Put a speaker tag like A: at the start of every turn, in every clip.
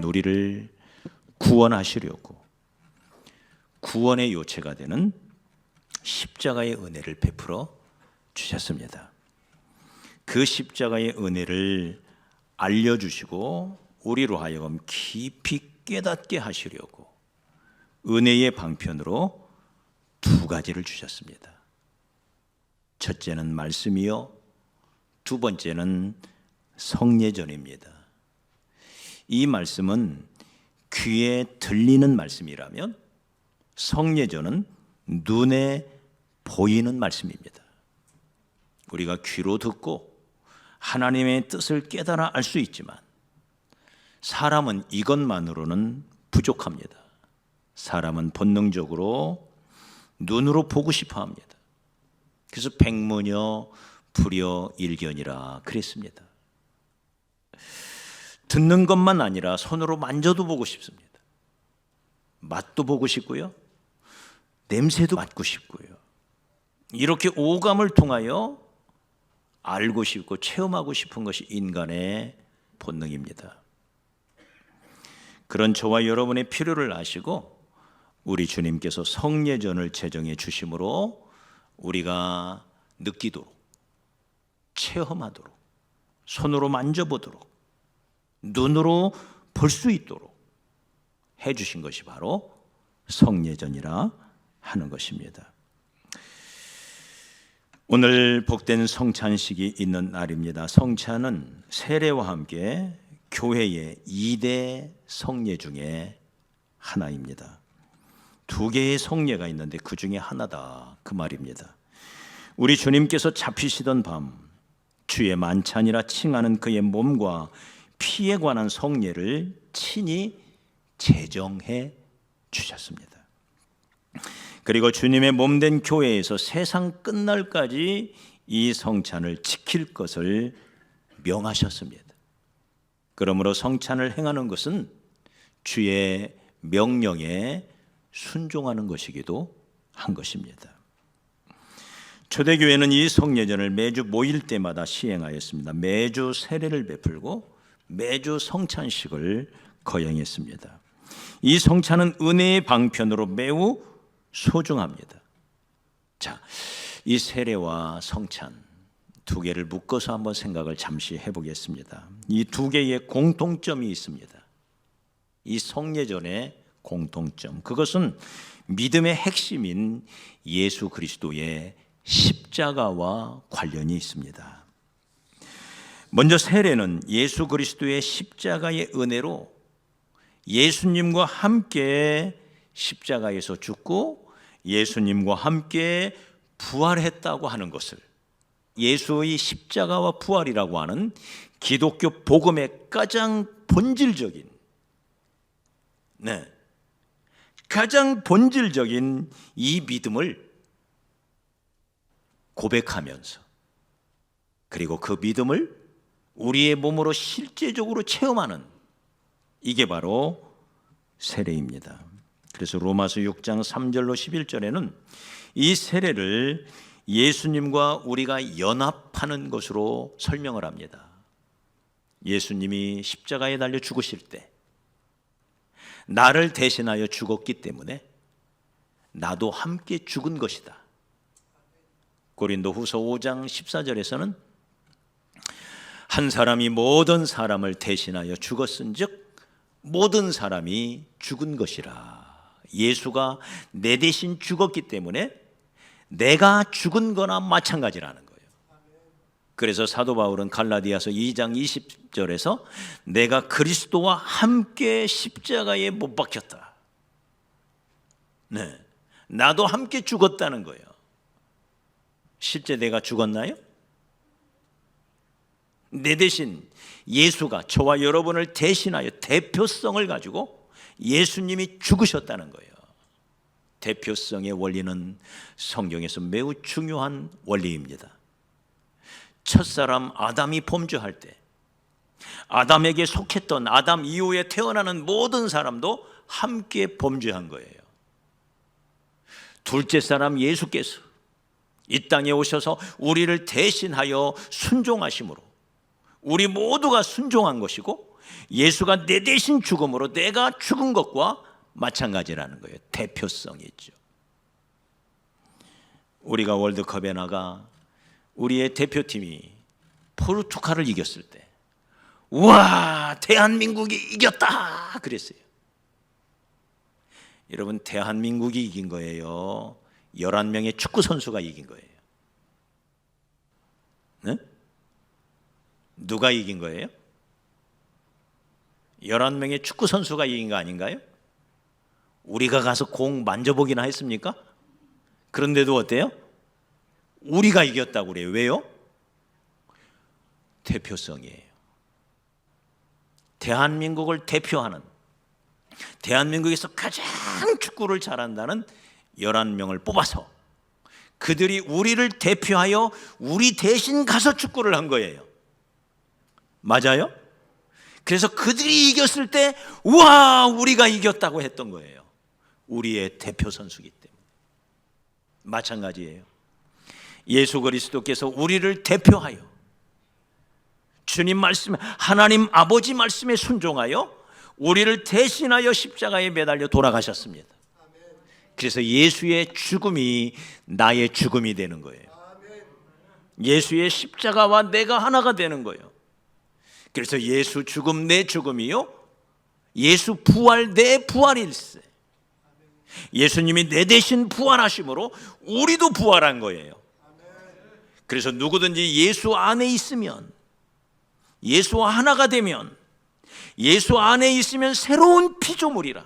A: 하나님은 우리를 구원하시려고 구원의 요체가 되는 십자가의 은혜를 베풀어 주셨습니다. 그 십자가의 은혜를 알려주시고 우리로 하여금 깊이 깨닫게 하시려고 은혜의 방편으로 두 가지를 주셨습니다. 첫째는 말씀이요, 두 번째는 성례전입니다. 이 말씀은 귀에 들리는 말씀이라면 성례전은 눈에 보이는 말씀입니다. 우리가 귀로 듣고 하나님의 뜻을 깨달아 알 수 있지만 사람은 이것만으로는 부족합니다. 사람은 본능적으로 눈으로 보고 싶어 합니다. 그래서 백문여 불여 일견이라 그랬습니다. 듣는 것만 아니라 손으로 만져도 보고 싶습니다. 맛도 보고 싶고요, 냄새도 맡고 싶고요. 이렇게 오감을 통하여 알고 싶고 체험하고 싶은 것이 인간의 본능입니다. 그런 저와 여러분의 필요를 아시고 우리 주님께서 성례전을 제정해 주심으로 우리가 느끼도록, 체험하도록, 손으로 만져보도록, 눈으로 볼 수 있도록 해주신 것이 바로 성례전이라 하는 것입니다. 오늘 복된 성찬식이 있는 날입니다. 성찬은 세례와 함께 교회의 2대 성례 중에 하나입니다. 두 개의 성례가 있는데 그 중에 하나다, 그 말입니다. 우리 주님께서 잡히시던 밤 주의 만찬이라 칭하는 그의 몸과 피에 관한 성례를 친히 제정해 주셨습니다. 그리고 주님의 몸된 교회에서 세상 끝날까지 이 성찬을 지킬 것을 명하셨습니다. 그러므로 성찬을 행하는 것은 주의 명령에 순종하는 것이기도 한 것입니다. 초대교회는 이 성례전을 매주 모일 때마다 시행하였습니다. 매주 세례를 베풀고 매주 성찬식을 거행했습니다. 이 성찬은 은혜의 방편으로 매우 소중합니다. 자, 이 세례와 성찬 두 개를 묶어서 한번 생각을 잠시 해보겠습니다. 이 두 개의 공통점이 있습니다. 이 성례전의 공통점, 그것은 믿음의 핵심인 예수 그리스도의 십자가와 관련이 있습니다. 먼저 세례는 예수 그리스도의 십자가의 은혜로 예수님과 함께 십자가에서 죽고 예수님과 함께 부활했다고 하는 것을, 예수의 십자가와 부활이라고 하는 기독교 복음의 가장 본질적인, 가장 본질적인 이 믿음을 고백하면서, 그리고 그 믿음을 우리의 몸으로 실제적으로 체험하는, 이게 바로 세례입니다. 그래서 로마서 6장 3절로 11절에는 이 세례를 예수님과 우리가 연합하는 것으로 설명을 합니다. 예수님이 십자가에 달려 죽으실 때 나를 대신하여 죽었기 때문에 나도 함께 죽은 것이다. 고린도후서 5장 14절에서는 한 사람이 모든 사람을 대신하여 죽었은즉 모든 사람이 죽은 것이라. 예수가 내 대신 죽었기 때문에 내가 죽은 거나 마찬가지라는 거예요. 그래서 사도 바울은 갈라디아서 2장 20절에서 내가 그리스도와 함께 십자가에 못 박혔다. 나도 함께 죽었다는 거예요. 실제 내가 죽었나요? 내 대신 예수가 저와 여러분을 대신하여 대표성을 가지고 예수님이 죽으셨다는 거예요. 대표성의 원리는 성경에서 매우 중요한 원리입니다. 첫사람 아담이 범죄할 때 아담에게 속했던 아담 이후에 태어나는 모든 사람도 함께 범죄한 거예요. 둘째 사람 예수께서 이 땅에 오셔서 우리를 대신하여 순종하심으로 우리 모두가 순종한 것이고 예수가 내 대신 죽음으로 내가 죽은 것과 마찬가지라는 거예요. 대표성이죠. 우리가 월드컵에 나가 우리의 대표팀이 포르투갈을 이겼을 때 우와, 대한민국이 이겼다 그랬어요. 여러분, 대한민국이 이긴 거예요? 11명의 축구 선수가 이긴 거예요? 네? 누가 이긴 거예요? 11명의 축구 선수가 이긴 거 아닌가요? 우리가 가서 공 만져보기나 했습니까? 그런데도 어때요? 우리가 이겼다고 그래요. 왜요? 대표성이에요. 대한민국을 대표하는, 대한민국에서 가장 축구를 잘한다는 11명을 뽑아서 그들이 우리를 대표하여 우리 대신 가서 축구를 한 거예요. 맞아요? 그래서 그들이 이겼을 때 우와, 우리가 이겼다고 했던 거예요. 우리의 대표 선수이기 때문에. 마찬가지예요. 예수 그리스도께서 우리를 대표하여 주님 말씀, 하나님 아버지 말씀에 순종하여 우리를 대신하여 십자가에 매달려 돌아가셨습니다. 그래서 예수의 죽음이 나의 죽음이 되는 거예요. 예수의 십자가와 내가 하나가 되는 거예요. 그래서 예수 죽음 내 죽음이요, 예수 부활 내 부활일세. 예수님이 내 대신 부활하심으로 우리도 부활한 거예요. 그래서 누구든지 예수 안에 있으면, 예수와 하나가 되면, 예수 안에 있으면 새로운 피조물이라.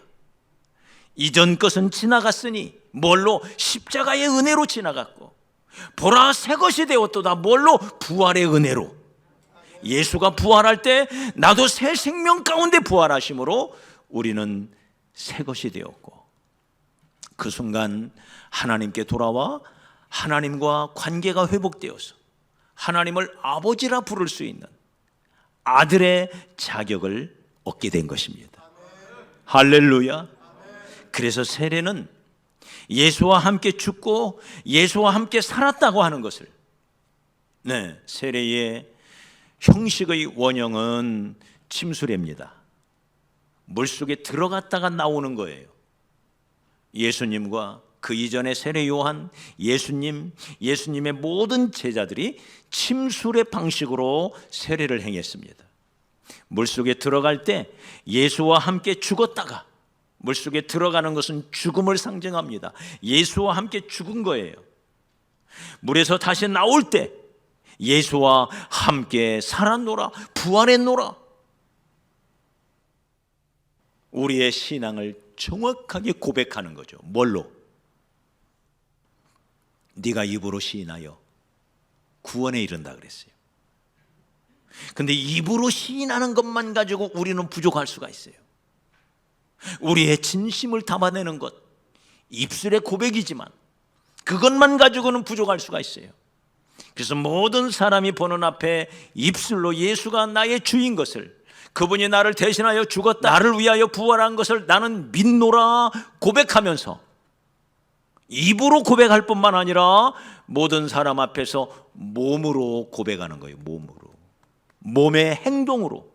A: 이전 것은 지나갔으니 뭘로? 십자가의 은혜로 지나갔고, 보라 새 것이 되었도다. 뭘로? 부활의 은혜로. 예수가 부활할 때 나도 새 생명 가운데 부활하심으로 우리는 새 것이 되었고, 그 순간 하나님께 돌아와 하나님과 관계가 회복되어서 하나님을 아버지라 부를 수 있는 아들의 자격을 얻게 된 것입니다. 할렐루야. 그래서 세례는 예수와 함께 죽고 예수와 함께 살았다고 하는 것을, 세례의 형식의 원형은 침수례입니다. 물속에 들어갔다가 나오는 거예요. 예수님과 그 이전에 세례 요한, 예수님의 모든 제자들이 침수례 방식으로 세례를 행했습니다. 물속에 들어갈 때 예수와 함께 죽었다가, 물속에 들어가는 것은 죽음을 상징합니다. 예수와 함께 죽은 거예요. 물에서 다시 나올 때 예수와 함께 살았노라, 부활했노라. 우리의 신앙을 정확하게 고백하는 거죠. 뭘로? 네가 입으로 시인하여 구원에 이른다 그랬어요. 근데 입으로 시인하는 것만 가지고 우리는 부족할 수가 있어요. 우리의 진심을 담아내는 것, 입술의 고백이지만 그것만 가지고는 부족할 수가 있어요. 그래서 모든 사람이 보는 앞에 입술로 예수가 나의 주인 것을, 그분이 나를 대신하여 죽었다, 나를 위하여 부활한 것을 나는 믿노라 고백하면서, 입으로 고백할 뿐만 아니라 모든 사람 앞에서 몸으로 고백하는 거예요. 몸의 행동으로.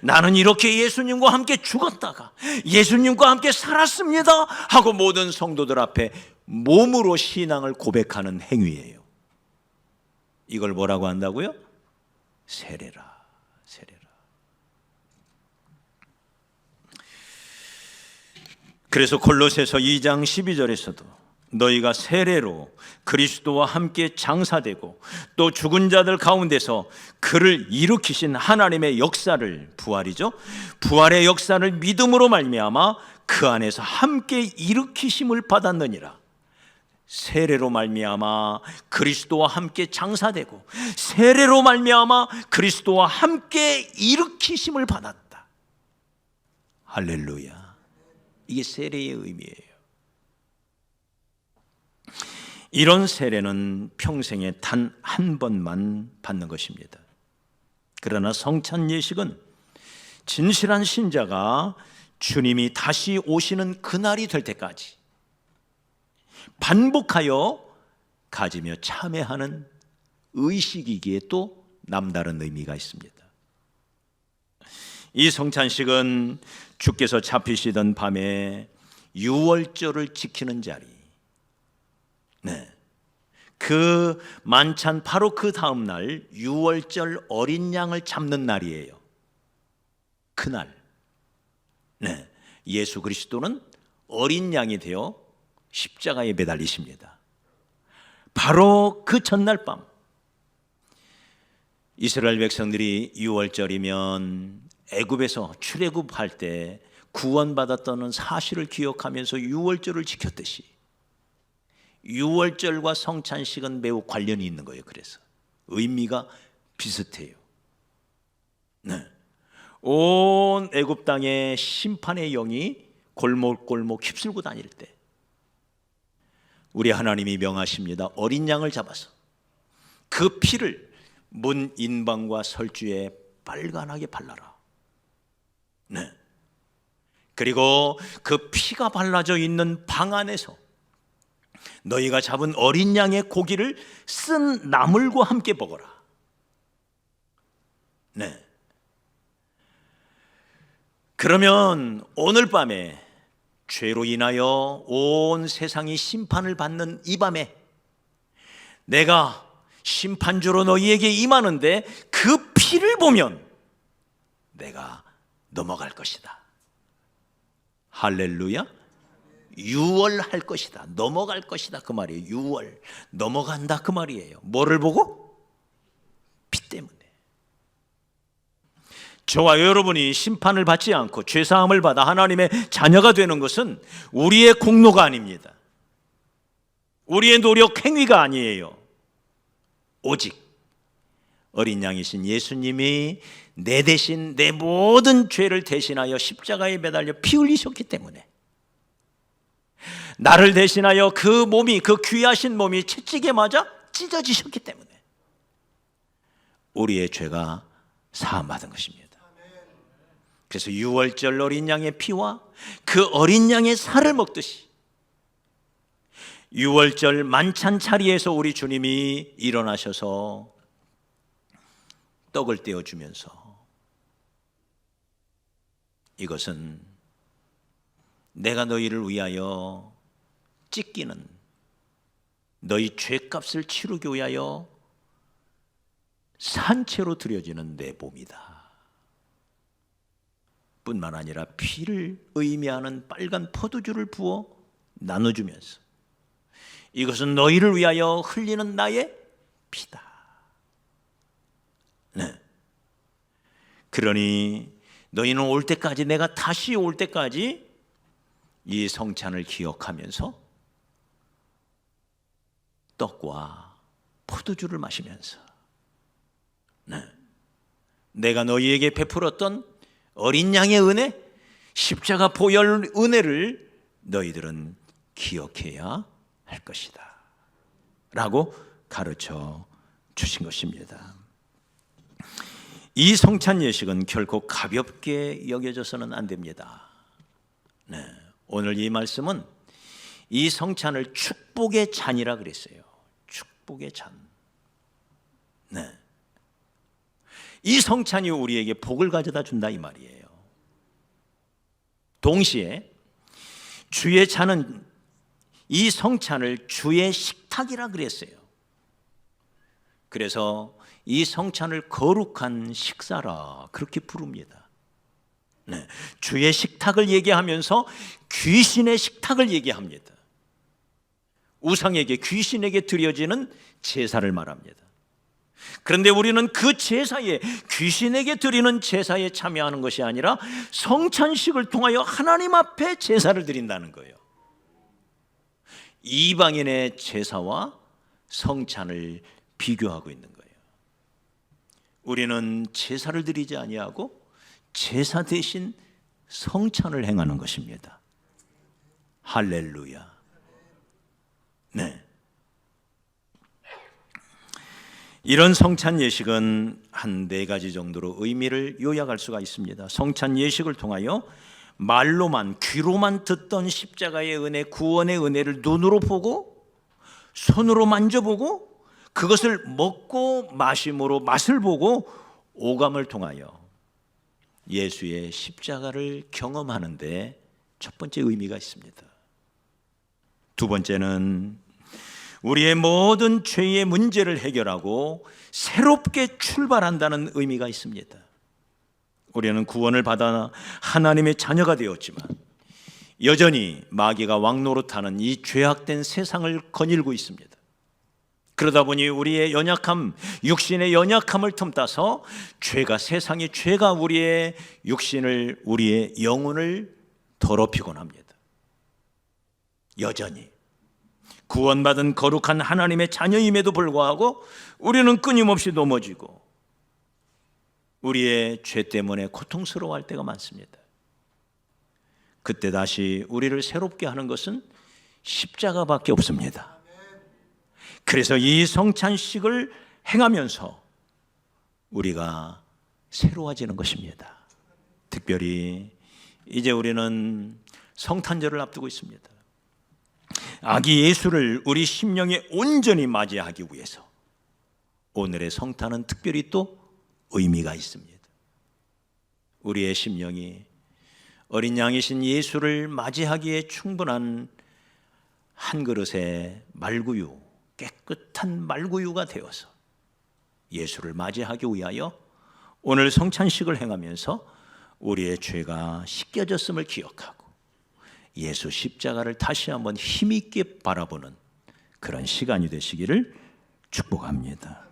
A: 나는 이렇게 예수님과 함께 죽었다가 예수님과 함께 살았습니다 하고 모든 성도들 앞에 몸으로 신앙을 고백하는 행위예요. 이걸 뭐라고 한다고요? 세례라. 그래서 골로새서 2장 12절에서도 너희가 세례로 그리스도와 함께 장사되고 또 죽은 자들 가운데서 그를 일으키신 하나님의 역사를, 부활이죠, 부활의 역사를 믿음으로 말미암아 그 안에서 함께 일으키심을 받았느니라. 세례로 말미암아 그리스도와 함께 장사되고 세례로 말미암아 그리스도와 함께 일으키심을 받았다. 할렐루야. 이게 세례의 의미예요. 이런 세례는 평생에 단 한 번만 받는 것입니다. 그러나 성찬 예식은 진실한 신자가 주님이 다시 오시는 그날이 될 때까지 반복하여 가지며 참회하는 의식이기에 또 남다른 의미가 있습니다. 이 성찬식은 주께서 잡히시던 밤에 유월절을 지키는 자리, 그 만찬 바로 그 다음 날 유월절 어린 양을 잡는 날이에요. 그날 예수 그리스도는 어린 양이 되어 십자가에 매달리십니다. 바로 그 전날 밤 이스라엘 백성들이 유월절이면 애굽에서 출애굽할 때 구원받았다는 사실을 기억하면서 유월절을 지켰듯이 유월절과 성찬식은 매우 관련이 있는 거예요. 그래서 의미가 비슷해요. 온 애굽 땅에 심판의 영이 골목골목 휩쓸고 다닐 때 우리 하나님이 명하십니다. 어린 양을 잡아서 그 피를 문 인방과 설주에 빨간하게 발라라. 그리고 그 피가 발라져 있는 방 안에서 너희가 잡은 어린 양의 고기를 쓴 나물과 함께 먹어라. 그러면 오늘 밤에 죄로 인하여 온 세상이 심판을 받는 이 밤에 내가 심판주로 너희에게 임하는데 그 피를 보면 내가 넘어갈 것이다. 할렐루야. 유월할 것이다. 넘어갈 것이다. 그 말이에요. 유월. 넘어간다. 그 말이에요. 뭐를 보고? 피 때문에. 저와 여러분이 심판을 받지 않고 죄사함을 받아 하나님의 자녀가 되는 것은 우리의 공로가 아닙니다. 우리의 노력 행위가 아니에요. 오직 어린 양이신 예수님이 내 대신 내 모든 죄를 대신하여 십자가에 매달려 피 흘리셨기 때문에, 나를 대신하여 그 몸이, 그 귀하신 몸이 채찍에 맞아 찢어지셨기 때문에 우리의 죄가 사함받은 것입니다. 그래서 유월절 어린 양의 피와 그 어린 양의 살을 먹듯이 유월절 만찬 자리에서 우리 주님이 일어나셔서 떡을 떼어주면서 이것은 내가 너희를 위하여 찢기는, 너희 죄값을 치르기 위하여 산채로 드려지는 내 몸이다. 뿐만 아니라 피를 의미하는 빨간 포도주를 부어 나눠주면서 이것은 너희를 위하여 흘리는 나의 피다. 그러니 너희는 올 때까지, 내가 다시 올 때까지 이 성찬을 기억하면서 떡과 포도주를 마시면서 내가 너희에게 베풀었던 어린 양의 은혜, 십자가 보혈 은혜를 너희들은 기억해야 할 것이다 라고 가르쳐 주신 것입니다. 이 성찬 예식은 결코 가볍게 여겨져서는 안 됩니다. 오늘 이 말씀은 이 성찬을 축복의 잔이라 그랬어요. 축복의 잔. 이 성찬이 우리에게 복을 가져다 준다 이 말이에요. 동시에 주의 잔은, 이 성찬을 주의 식탁이라 그랬어요. 그래서 이 성찬을 거룩한 식사라 그렇게 부릅니다. 주의 식탁을 얘기하면서 귀신의 식탁을 얘기합니다. 우상에게, 귀신에게 드려지는 제사를 말합니다. 그런데 우리는 그 제사에, 귀신에게 드리는 제사에 참여하는 것이 아니라 성찬식을 통하여 하나님 앞에 제사를 드린다는 거예요. 이방인의 제사와 성찬을 비교하고 있는 거예요. 우리는 제사를 드리지 아니하고 제사 대신 성찬을 행하는 것입니다. 할렐루야. 이런 성찬 예식은 한 4가지 정도로 의미를 요약할 수가 있습니다. 성찬 예식을 통하여 말로만, 귀로만 듣던 십자가의 은혜, 구원의 은혜를 눈으로 보고 손으로 만져보고 그것을 먹고 마심으로 맛을 보고 오감을 통하여 예수의 십자가를 경험하는 데 첫 번째 의미가 있습니다. 두 번째는 우리의 모든 죄의 문제를 해결하고 새롭게 출발한다는 의미가 있습니다. 우리는 구원을 받아 하나님의 자녀가 되었지만 여전히 마귀가 왕노릇하는 이 죄악된 세상을 거닐고 있습니다. 그러다 보니 우리의 연약함, 육신의 연약함을 틈타서 세상의 죄가 우리의 육신을, 우리의 영혼을 더럽히곤 합니다. 여전히 구원받은 거룩한 하나님의 자녀임에도 불구하고 우리는 끊임없이 넘어지고 우리의 죄 때문에 고통스러워할 때가 많습니다. 그때 다시 우리를 새롭게 하는 것은 십자가밖에 없습니다. 그래서 이 성찬식을 행하면서 우리가 새로워지는 것입니다. 특별히 이제 우리는 성탄절을 앞두고 있습니다. 아기 예수를 우리 심령에 온전히 맞이하기 위해서 오늘의 성탄은 특별히 또 의미가 있습니다. 우리의 심령이 어린 양이신 예수를 맞이하기에 충분한 한 그릇의 말구유, 깨끗한 말구유가 되어서 예수를 맞이하기 위하여 오늘 성찬식을 행하면서 우리의 죄가 씻겨졌음을 기억하고 예수 십자가를 다시 한번 힘있게 바라보는 그런 시간이 되시기를 축복합니다.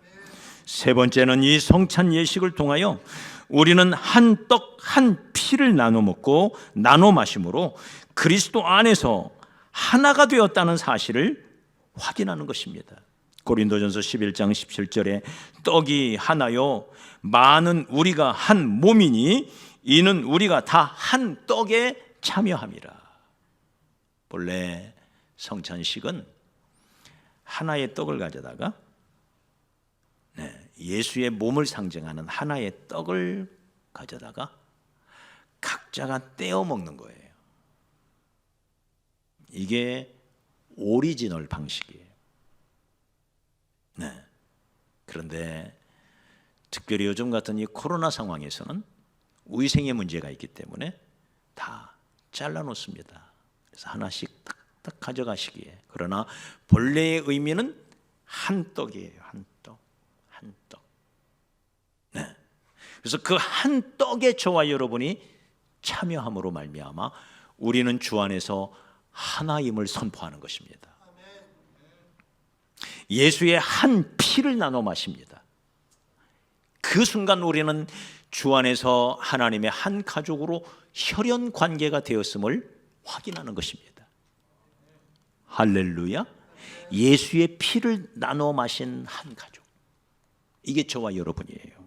A: 세 번째는 이 성찬 예식을 통하여 우리는 한 떡, 한 피를 나눠 먹고 나눠 마심으로 그리스도 안에서 하나가 되었다는 사실을 확인하는 것입니다. 고린도전서 11장 17절에 떡이 하나요 많은 우리가 한 몸이니 이는 우리가 다 한 떡에 참여함이라. 본래 성찬식은 하나의 떡을 가져다가 예수의 몸을 상징하는 하나의 떡을 가져다가 각자가 떼어 먹는 거예요. 이게 오리지널 방식이에요. 그런데 특별히 요즘 같은 이 코로나 상황에서는 위생의 문제가 있기 때문에 다 잘라 놓습니다. 그래서 하나씩 딱딱 가져가시기에. 그러나 본래의 의미는 한 떡이에요. 한 떡, 한 떡. 그래서 그 한 떡에 저와 여러분이 참여함으로 말미암아 우리는 주 안에서 하나임을 선포하는 것입니다. 예수의 한 피를 나눠 마십니다. 그 순간 우리는 주 안에서 하나님의 한 가족으로 혈연 관계가 되었음을 확인하는 것입니다. 할렐루야. 예수의 피를 나눠 마신 한 가족, 이게 저와 여러분이에요.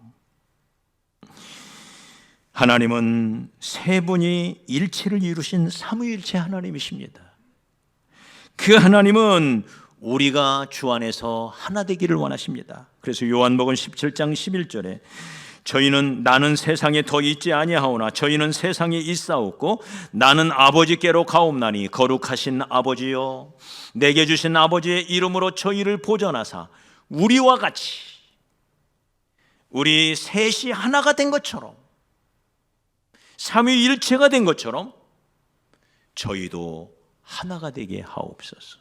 A: 하나님은 세 분이 일체를 이루신 삼위일체 하나님이십니다. 그 하나님은 우리가 주 안에서 하나 되기를 원하십니다. 그래서 요한복음 17장 11절에 저희는 나는 세상에 더 있지 아니하오나 저희는 세상에 있사옵고 나는 아버지께로 가옵나니 거룩하신 아버지여 내게 주신 아버지의 이름으로 저희를 보전하사 우리와 같이 우리 셋이 하나가 된 것처럼 삼위일체가 된 것처럼 저희도 하나가 되게 하옵소서.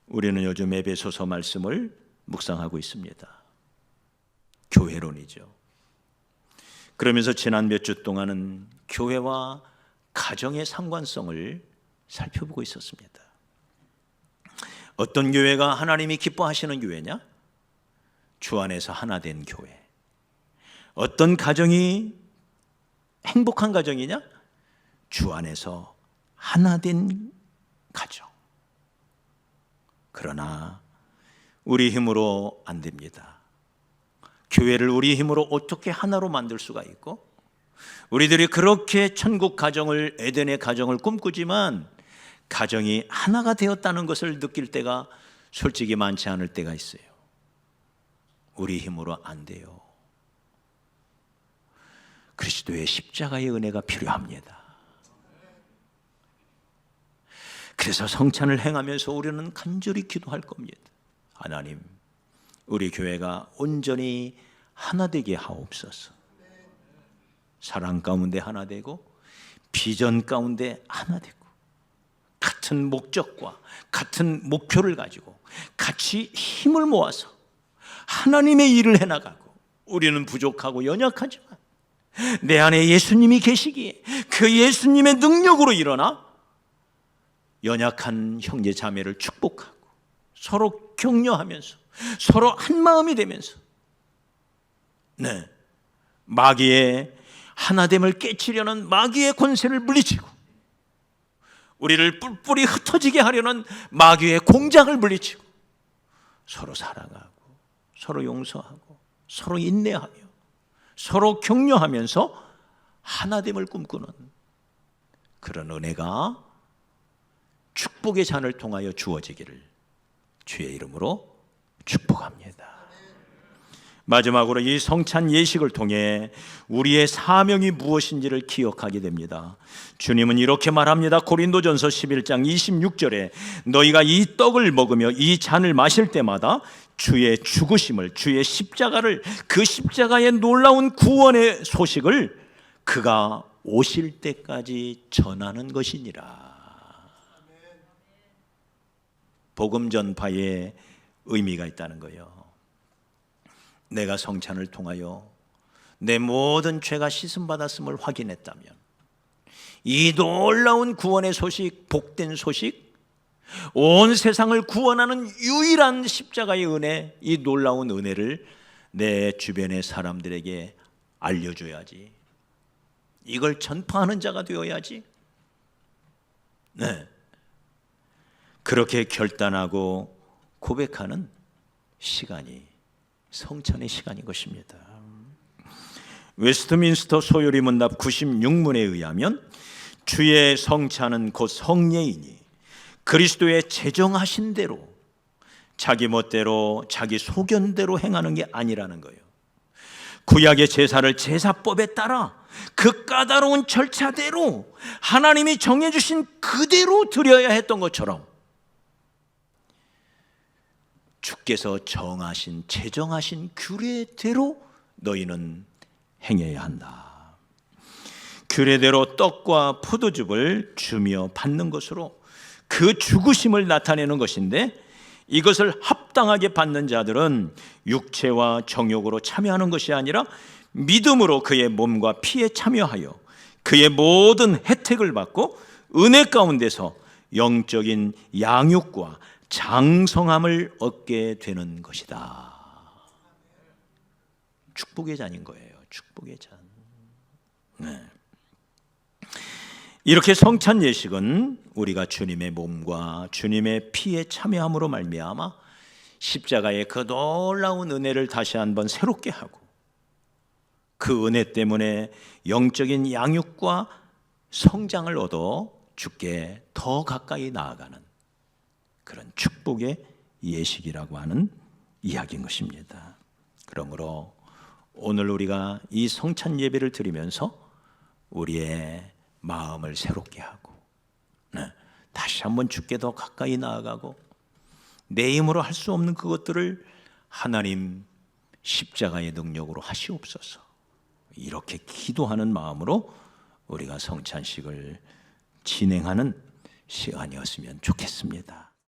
A: 우리는 요즘 에베소서 말씀을 묵상하고 있습니다. 교회론이죠. 그러면서 지난 몇 주 동안은 교회와 가정의 상관성을 살펴보고 있었습니다. 어떤 교회가 하나님이 기뻐하시는 교회냐? 주 안에서 하나 된 교회. 어떤 가정이 행복한 가정이냐? 주 안에서 하나 된 가정. 그러나 우리 힘으로 안 됩니다. 교회를 우리 힘으로 어떻게 하나로 만들 수가 있고, 우리들이 그렇게 천국 가정을, 에덴의 가정을 꿈꾸지만 가정이 하나가 되었다는 것을 느낄 때가 솔직히 많지 않을 때가 있어요. 우리 힘으로 안 돼요. 그리스도의 십자가의 은혜가 필요합니다. 그래서 성찬을 행하면서 우리는 간절히 기도할 겁니다. 하나님, 우리 교회가 온전히 하나 되게 하옵소서. 사랑 가운데 하나 되고 비전 가운데 하나 되고 같은 목적과 같은 목표를 가지고 같이 힘을 모아서 하나님의 일을 해나가고, 우리는 부족하고 연약하지만 내 안에 예수님이 계시기에 그 예수님의 능력으로 일어나 연약한 형제 자매를 축복하고 서로 격려하면서 서로 한 마음이 되면서 마귀의 하나됨을 깨치려는 마귀의 권세를 물리치고 우리를 뿔뿔이 흩어지게 하려는 마귀의 공작을 물리치고 서로 사랑하고 서로 용서하고 서로 인내하며 서로 격려하면서 하나됨을 꿈꾸는 그런 은혜가 축복의 잔을 통하여 주어지기를 주의 이름으로 축복합니다. 마지막으로 이 성찬 예식을 통해 우리의 사명이 무엇인지를 기억하게 됩니다. 주님은 이렇게 말합니다. 고린도전서 11장 26절에 너희가 이 떡을 먹으며 이 잔을 마실 때마다 주의 죽으심을, 주의 십자가를, 그 십자가의 놀라운 구원의 소식을 그가 오실 때까지 전하는 것이니라. 복음 전파의 의미가 있다는 거예요. 내가 성찬을 통하여 내 모든 죄가 씻음받았음을 확인했다면 이 놀라운 구원의 소식, 복된 소식, 온 세상을 구원하는 유일한 십자가의 은혜, 이 놀라운 은혜를 내 주변의 사람들에게 알려줘야지. 이걸 전파하는 자가 되어야지. 그렇게 결단하고 고백하는 시간이 성찬의 시간인 것입니다. 웨스트민스터 소요리 문답 96문에 의하면 주의 성찬은 곧 성례이니 그리스도의 제정하신 대로 자기 멋대로 자기 소견대로 행하는 게 아니라는 거예요. 구약의 제사를 제사법에 따라 그 까다로운 절차대로 하나님이 정해주신 그대로 드려야 했던 것처럼 주께서 정하신 제정하신 규례대로 너희는 행해야 한다. 규례대로 떡과 포도즙을 주며 받는 것으로 그 죽으심을 나타내는 것인데, 이것을 합당하게 받는 자들은 육체와 정욕으로 참여하는 것이 아니라 믿음으로 그의 몸과 피에 참여하여 그의 모든 혜택을 받고 은혜 가운데서 영적인 양육과 장성함을 얻게 되는 것이다. 축복의 잔인 거예요. 축복의 잔. 이렇게 성찬 예식은 우리가 주님의 몸과 주님의 피에 참여함으로 말미암아 십자가의 그 놀라운 은혜를 다시 한번 새롭게 하고 그 은혜 때문에 영적인 양육과 성장을 얻어 주께 더 가까이 나아가는 그런 축복의 예식이라고 하는 이야기인 것입니다. 그러므로 오늘 우리가 이 성찬 예배를 드리면서 우리의 마음을 새롭게 하고 다시 한번 주께 더 가까이 나아가고 내 힘으로 할 수 없는 그것들을 하나님 십자가의 능력으로 하시옵소서, 이렇게 기도하는 마음으로 우리가 성찬식을 진행하는 시간이었으면 좋겠습니다.